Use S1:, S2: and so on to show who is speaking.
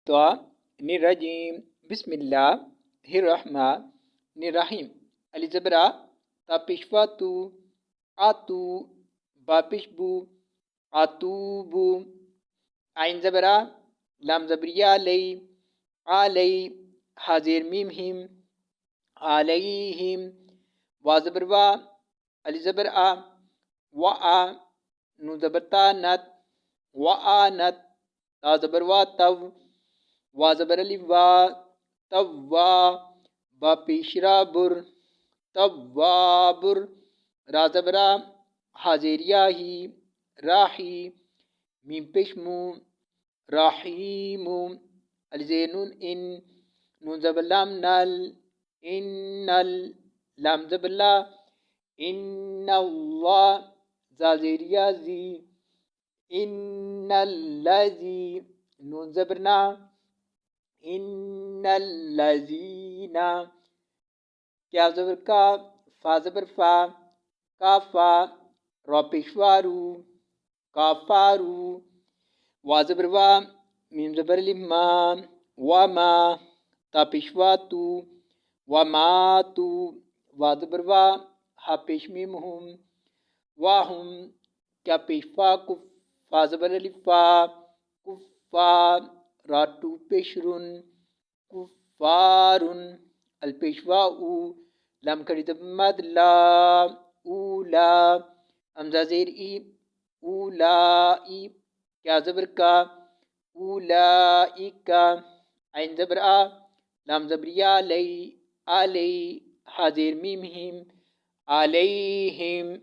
S1: الرجیم بسم اللہ الرحمن الرحیم علی زبرا تا پیشوا تو آتو با پیشبو آتوبو عین زبرا لام زبریا لئی آلئی حاضر میم ہم علیہم وا زبر وا علی زبر آ وآ نون زبر تا نت وآنت تا زبر وا تو وا زبر الف وا توا با پیشرا بر توابر را زبرا حاضریا ہی راہی میم پیشمو رحیم الزیر نون ان نون زبر لام نل ان لام زبر لا ان اللہ زازیریا زی ان الذی نون زبرنا ان الذین کیا زبر کا فا زبر فا کافا را پیشوارو کافارو وا زبر وا میم زبر لما وما تا پیشواتو وماتو وا زبر وا ہا پیش میم ہم واہم کیا پیشفا کف فا زبر الف فا کفا را ٹو پیشرن کفارن الپیشوا او لام کڑی زبر مد لا اولا حمزہ زیر ای اولائی کیا زبر کا اولائکا عین زبر آ لام زبریا لئی آلئی حاضر میم ہم علیہم